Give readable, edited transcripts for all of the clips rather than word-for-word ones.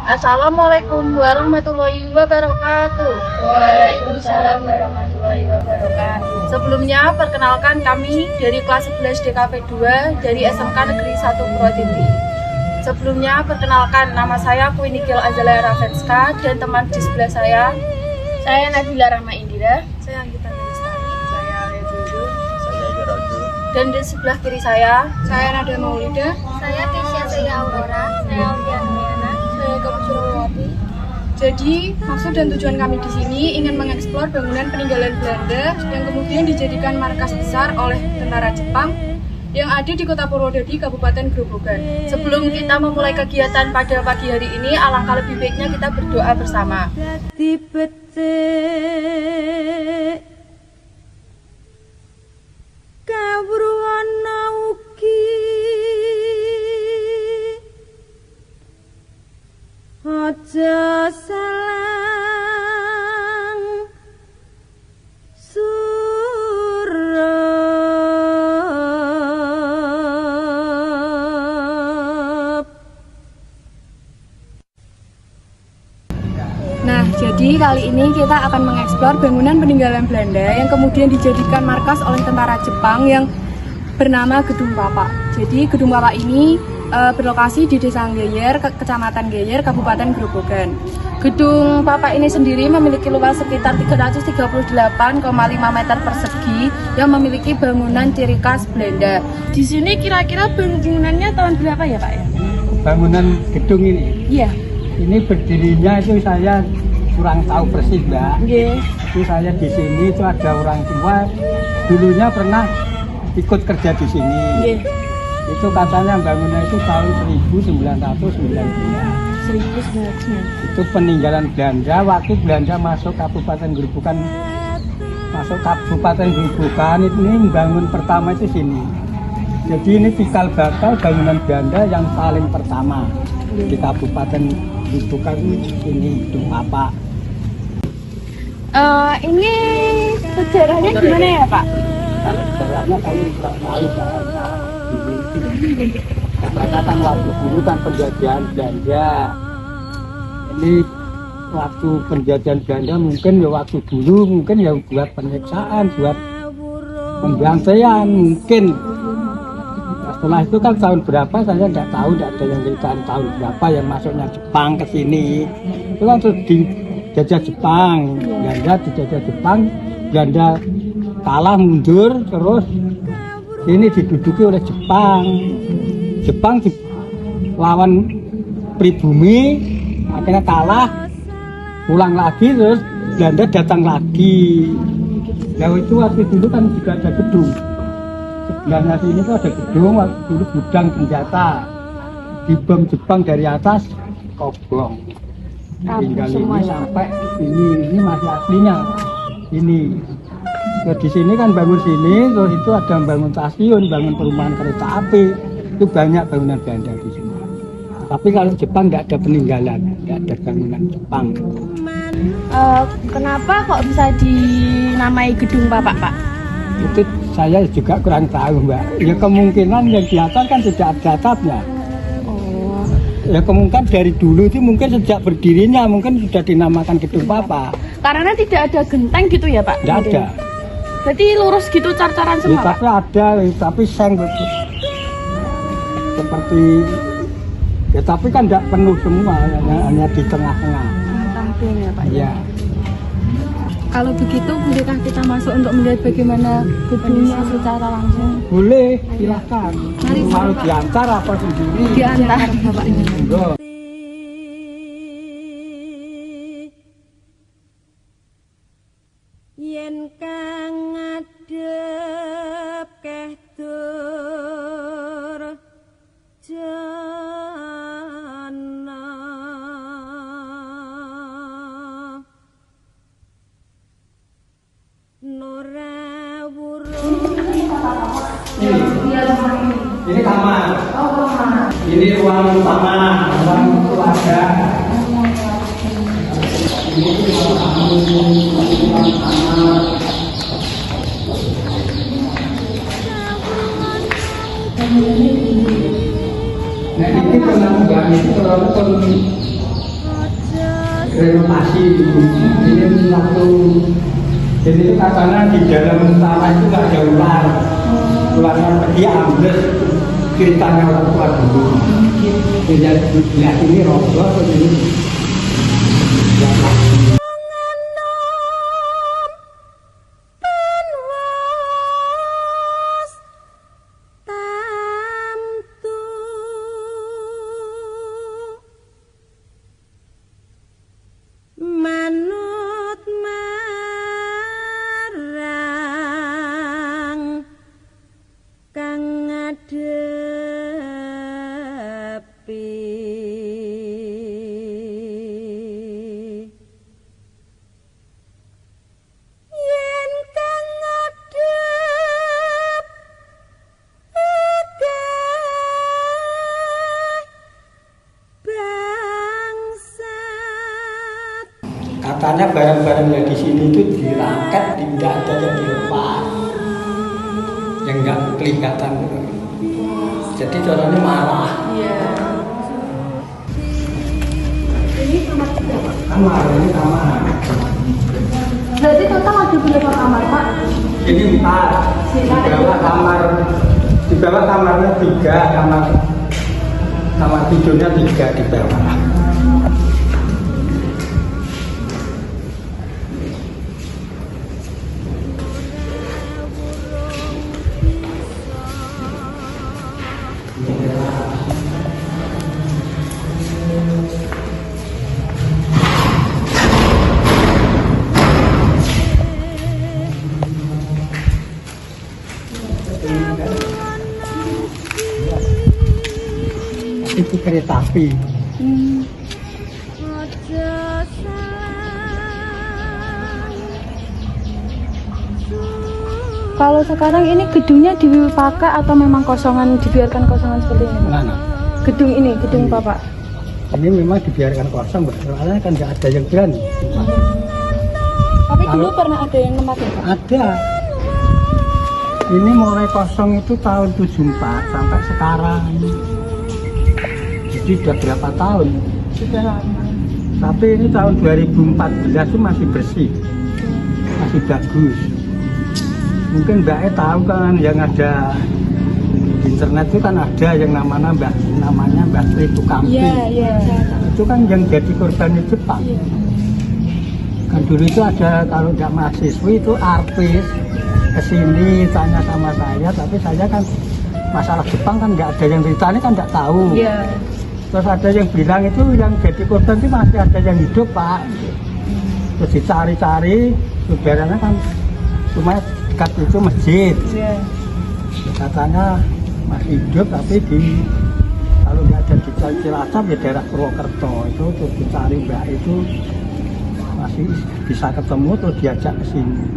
Assalamualaikum warahmatullahi wabarakatuh. Waalaikumsalam warahmatullahi wabarakatuh. Sebelumnya, perkenalkan kami dari kelas 11 DKP 2 dari SMK Negeri 1 Purwodadi. Sebelumnya, perkenalkan nama saya Kuinikil Azalea Ravenska dan teman di sebelah saya Nabila Rahma Indira. saya Anggita Melestari, Saya Lejudu. Saya Geraldo. dan di sebelah kiri saya Nada Maulida. Saya Kesia Sega Aurora. Saya Alfian Diana. saya Kepucurawati. Jadi, maksud dan tujuan kami di sini ingin mengeksplor bangunan peninggalan Belanda yang kemudian dijadikan markas besar oleh tentara Jepang yang ada di Kota Purwodadi, Kabupaten Grobogan. Sebelum kita memulai kegiatan pada pagi hari ini, alangkah lebih baiknya kita berdoa bersama. Aja salang surep. Nah, jadi kali ini kita akan mengeksplor bangunan peninggalan Belanda yang kemudian dijadikan markas oleh tentara Jepang yang bernama Gedung Papa. Jadi Gedung Papa ini berlokasi di Desa Geyer, Kecamatan Geyer, Kabupaten Grobogan. Gedung Papa ini sendiri memiliki luas sekitar 338,5 meter persegi yang memiliki bangunan ciri khas Belanda. Di sini kira-kira bangunannya tahun berapa ya, Pak ya? Bangunan gedung ini. Iya. Ini berdirinya itu saya kurang tahu persis, Mbak. Nggih. Itu saya di sini itu ada orang tua dulunya pernah ikut kerja di sini. Nggih. Itu katanya bangunnya itu tahun 1919. 1900. Itu peninggalan Belanda waktu Belanda masuk Kabupaten Grobogan. Masuk Kabupaten Grobogan itu ini bangun pertama itu sini. Jadi ini cikal bakal bangunan Belanda yang paling pertama di Kabupaten Grobogan ini Gedung Papa. Ini sejarahnya gimana ya, Pak? Sebenarnya kalau tidak tahu katakan waktu dulu kan penjajahan Belanda. Ini waktu penjajahan Belanda mungkin ya waktu dulu mungkin ya buat penyiksaan, buat pembantaian mungkin. Nah, setelah itu kan tahun berapa saya tidak tahu, tidak ada yang cerita tahun berapa yang masuknya Jepang ke sini. Itu kan terus dijajah Jepang, Belanda dijajah Jepang, Belanda kalah mundur terus ini diduduki oleh Jepang. Jepang lawan pribumi akhirnya kalah, pulang lagi terus Belanda datang lagi. Nah itu waktu dulu kan juga ada gedung. Sebelahnya sini tuh ada gedung waktu dulu gudang senjata. Dibom Jepang dari atas kobong. Tinggal ini sampai ini masih aslinya ini. Nah, di sini kan bangun sini, terus itu ada bangun stasiun, bangun perumahan kereta api, itu banyak bangunan Belanda di sini. Tapi kalau Jepang nggak ada peninggalan, nggak ada bangunan Jepang. Kenapa kok bisa dinamai Gedung Papa, Pak? Itu saya juga kurang tahu, Mbak. Ya kemungkinan yang di atas kan tidak ada atapnya. Oh. Ya kemungkinan dari dulu itu mungkin sejak berdirinya mungkin sudah dinamakan Gedung Papa. Karena tidak ada genteng gitu ya, Pak? Nggak ada. Berarti lurus gitu car-caran Ya, semua, Pak? tapi ada, tapi seng betul. Seperti ya tapi kan tidak penuh semua, hanya di tengah-tengah. Tampil ya, Pak? Ya. Kalau begitu, bolehkah kita masuk untuk melihat bagaimana gedungnya secara langsung? Boleh, silakan. Mari, Mau Pak. diantar apa sendiri? Diantar, Bapak ini. Monggo. yen kang ngadep keh dur jana nora wurung Ini kamar. Ini ruang utama, ruang keluarga. Nah ini penanggungan itu walaupun renovasi ini waktu jadi itu katanya di dalam tanah itu nggak ada ular, ularnya pergi ambles ceritanya orang tua dulu. Jadi ini roboh atau ini manut marang kang ngadepi yen kang ngadep bangsat. katanya barang-barang yang di sini itu dirangket, tidak ada yang dilepas, yang nggak kelihatan. Jadi caranya marah. Kamar ini kamar. Berarti total ada berapa kamar, Pak? Ini 4. Di bawah kamarnya 3, kamar tidurnya 3 di bawah. Itu kereta api. Kalau sekarang ini gedungnya dipakai atau memang kosongan, dibiarkan kosongan seperti ini? Mana? Gedung ini, gedung Bapak. Ini memang dibiarkan kosong, Mbak. Soalnya kan nggak ada yang berani. Tapi dulu pernah ada yang nempatin, Pak? Ada. Ini mulai kosong itu tahun 74 sampai sekarang. Jadi sudah berapa tahun? Sudah lama. Tapi ini tahun 2014 itu masih bersih, masih bagus. Mungkin Mbak tahu kan yang ada di internet itu kan ada yang namanya Mbak Sri Tukampi. Iya. Itu kan yang jadi korban di Jepang. Iya. Kan dulu itu ada kalau nggak mahasiswi itu artis kesini tanya sama saya, tapi saya kan masalah Jepang kan nggak ada yang ceritanya kan nggak tahu. Iya. Terus ada yang bilang itu yang jadi korban itu masih ada yang hidup, Pak. Terus dicari-cari, saudaranya kan cuma dekat itu masjid. Iya. Katanya masih hidup tapi kalau nggak ada di Cilacap ya daerah Purwokerto itu terus dicari Mbak itu masih bisa ketemu terus diajak ke sini.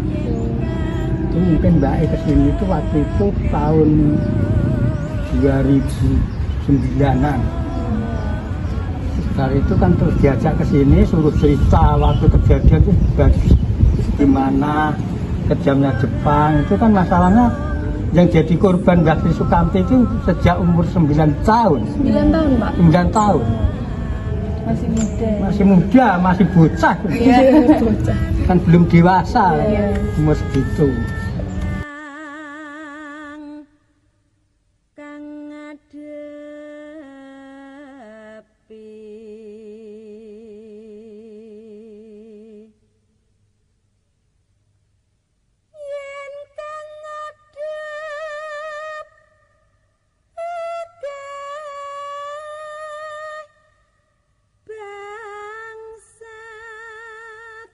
Itu mungkin Mbak ke sini itu waktu itu tahun 2009-an. Dari itu kan terus diajak ke sini suruh cerita waktu kejadian itu gimana kejamnya Jepang. Itu kan masalahnya yang jadi korban Mbak Sri Sukamti itu sejak umur 9 tahun. 9 tahun, Pak? 9 tahun. Masih muda. Masih muda, masih bocah. Iya, bocah. Kan belum dewasa, Iya. umur segitu. Kang ngadepi yen kang ngadep bangsat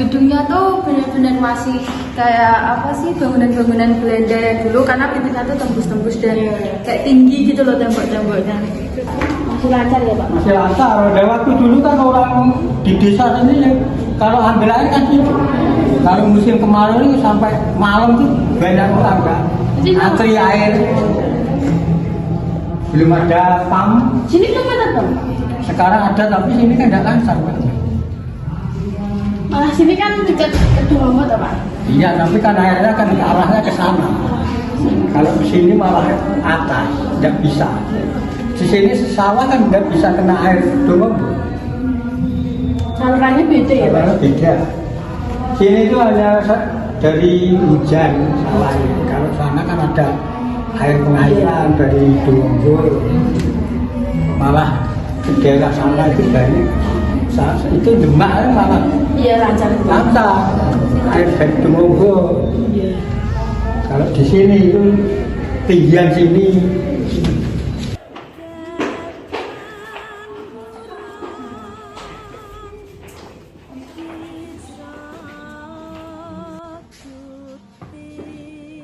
gedungnya tuh benar-benar masih kayak apa sih, bangunan-bangunan Belanda yang dulu, karena pintunya tuh tembus-tembus dan kayak tinggi gitu loh tembok-temboknya. Masih lancar ya Pak? Masih lancar. Dan waktu dulu kan orang di desa sini ya, kalau ambil air kan sih, kalau musim kemarau ini sampai malam tuh banyak orang kan antri air. Belum ada pam. Sini belum ada Pak? Sekarang ada tapi sini kan tidak lancar Pak. Malah sini kan dekat kedua motor Pak. Iya, tapi kan airnya kan arahnya ke sana. Kalau ke sini malah atas, tidak bisa. Di sini sawah kan tidak bisa kena air doang. Salurannya beda ya Pak? Beda. Sini itu hanya dari hujan sawahnya. Kalau sana kan ada air pengairan dari Dombol. Malah ke daerah sana itu banyak. Itu Demak malah Iya lancar. lancar. Air dari Dombol. Kalau di sini itu tinggian sini.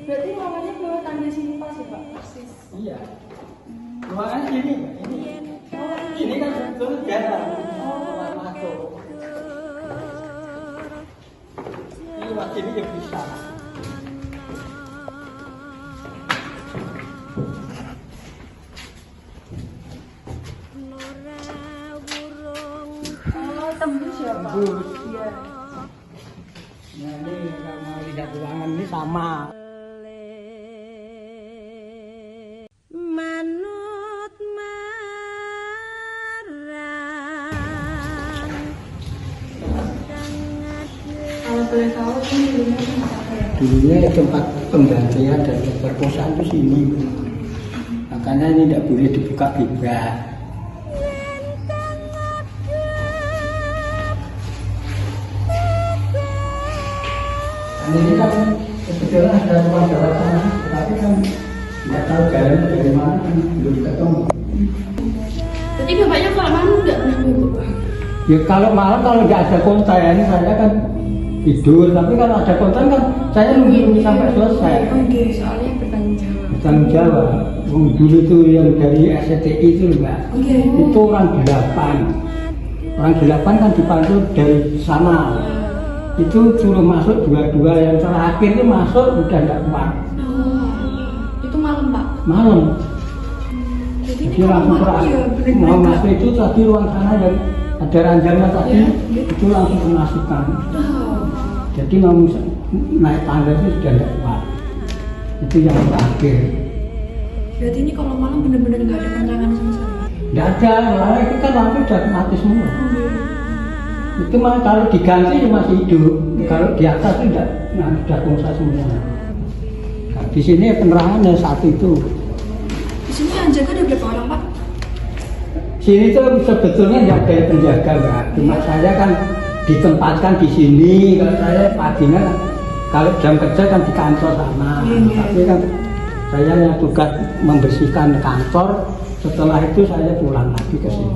Berarti ruangannya bawa tangga sini pas ya Pak? Persis. Iya. Ruangannya sini. Ini kan betul jalan. Masuk. Ini waktu ini ya bisa. Oh tembus ya Pak? Tembus. Iya. Nah ini kalau mau lihat ruangan ini sama. manut marang Kalau boleh tahu ini dulunya di mana ya? Dulunya tempat pembantian dan perkosaan itu sini. Makanya ini tidak boleh dibuka bebas. Ini kan sebetulnya ada ruang jalan sana, tetapi kan tidak tahu jalannya dari mana, kan belum ketemu. Jadi bapaknya kalau malam nggak pernah ibu? Ya kalau malam kalau nggak ada konten saya kan tidur, tapi kalau ada konten kan saya nunggu sampai selesai. Oke, soalnya bertanggung jawab. Bertanggung jawab. Dulu itu yang dari SCTI itu mbak, itu orang 8. Orang 8 kan dipanggil dari sana. Itu suruh masuk dua-dua, yang terakhir itu masuk udah nggak kuat. Oh, itu malam Pak? Malam. Jadi Jadi langsung mau masuk itu tadi ruang sana yang ada ranjangnya tadi, itu langsung kemasukan. Jadi mau naik tangga itu sudah nggak kuat. Itu yang terakhir. Berarti ini kalau malam benar-benar nggak ada penerangan sama sekali? Nggak ada, malah itu kan lampu udah mati semua. Itu malah kalau diganti ya masih hidup. Kalau di atas itu sudah rusak semua. Nah, di sini penerangannya satu itu. Di sini yang jaga ada berapa orang Pak? Sini tuh sebetulnya nggak ada penjaga mbak. Cuma saya kan ditempatkan di sini. Kalau saya paginya kalau jam kerja kan di kantor sana. Tapi kan saya yang tugas membersihkan kantor. Setelah itu saya pulang lagi ke sini.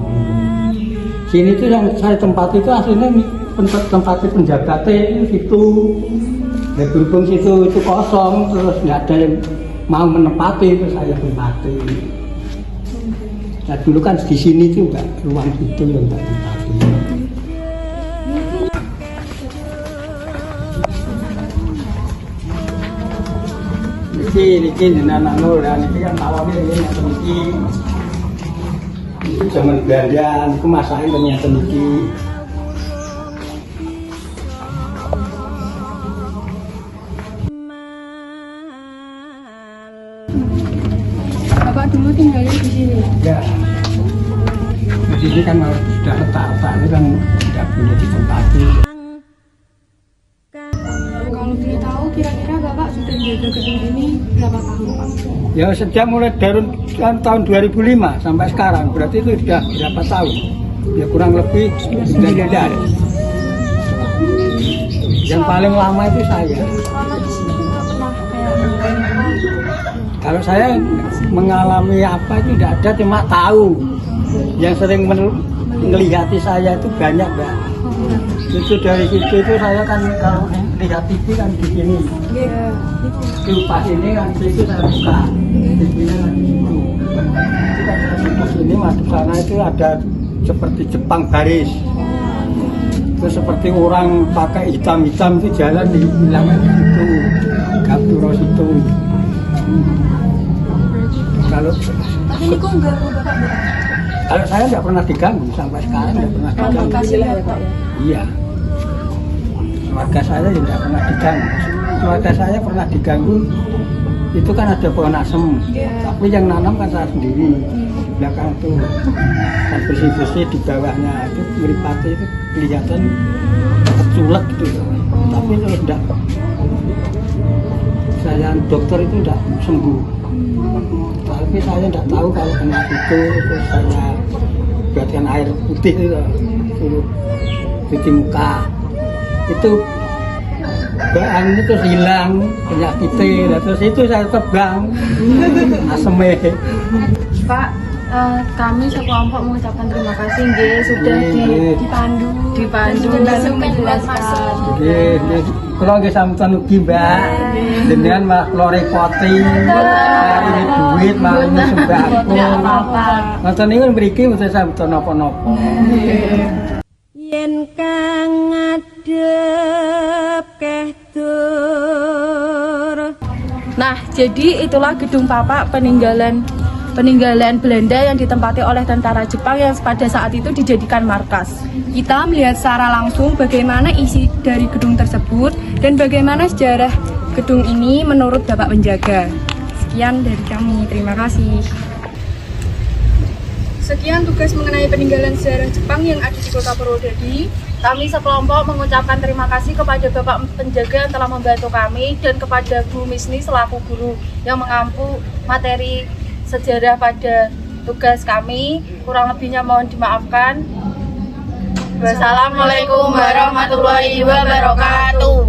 Sini tuh yang saya tempat itu aslinya tempatnya penjaga itu situ. Ya berhubung situ itu kosong terus nggak ada yang mau menempati, terus saya tempati. Nah dulu kan di sini tuh nggak ruang itu yang nggak tempati. Ini jenengan nur dan ini kan awalnya ini yang temiki. Zaman Belanda, itu masakin ternyata temiki. Bapak dulu tinggalnya di sini? Ya. Di sini kan sudah retak-retak, ini kan tidak boleh ditempati. Kalau boleh tahu kira-kira Bapak sudah menjaga gedung ini berapa tahun Pak? Ya sejak mulai dari tahun 2005 sampai sekarang, berarti itu sudah berapa tahun? Ya kurang lebih 9 tahun. Yang paling lama itu saya. Selama di sini nggak pernah kayak Kalau saya mengalami apa itu tidak ada, cuma tahu. Yang sering melihati saya itu banyak mbak. Itu dari situ itu saya kan kalau lihat TV kan di sini. Di pas ini kan situ saya buka. TV-nya kan di situ. Itu kan di sini masuk sana itu ada seperti Jepang baris. Itu seperti orang pakai hitam-hitam itu jalan di bilangan itu. Gapuro situ. Kalau Tapi ini kok enggak Bapak? kalau saya nggak pernah diganggu sampai sekarang nggak pernah diganggu. Kasih lihat Pak ya. Iya. Keluarga saya juga nggak pernah diganggu. Keluarga saya pernah diganggu. Itu kan ada pohon asem. Tapi yang nanam kan saya sendiri. Di belakang tuh. Dan bersih-bersih di bawahnya itu meripati itu kelihatan keculek gitu. Tapi itu enggak. Saya dokter itu enggak sembuh. Tapi saya enggak tahu kalau kena itu terus saya buatkan air putih itu suruh cuci muka itu bahan itu terus hilang penyakitnya terus itu saya tegang asemnya. Pak, kami sekelompok mengucapkan terima kasih nggih sudah dipandu langsung menjelaskan. Nggih, kula nggih sampeyan ugi, Mbak. Jenengan malah kula repoti. Ini duit malah sembako. Ngoten niku mriki mboten sampeyan napa-napa. yen kang ngadep kehtur. Nah, jadi itulah gedung Papa peninggalan Belanda yang ditempati oleh tentara Jepang yang pada saat itu dijadikan markas. Kita melihat secara langsung bagaimana isi dari gedung tersebut dan bagaimana sejarah gedung ini menurut Bapak Penjaga. Sekian dari kami, terima kasih. Sekian tugas mengenai peninggalan sejarah Jepang yang ada di Kota Purwodadi. Kami sekelompok mengucapkan terima kasih kepada Bapak Penjaga yang telah membantu kami dan kepada Bu Misni selaku guru yang mengampu materi sejarah pada tugas kami. Kurang lebihnya mohon dimaafkan. Wassalamualaikum warahmatullahi wabarakatuh.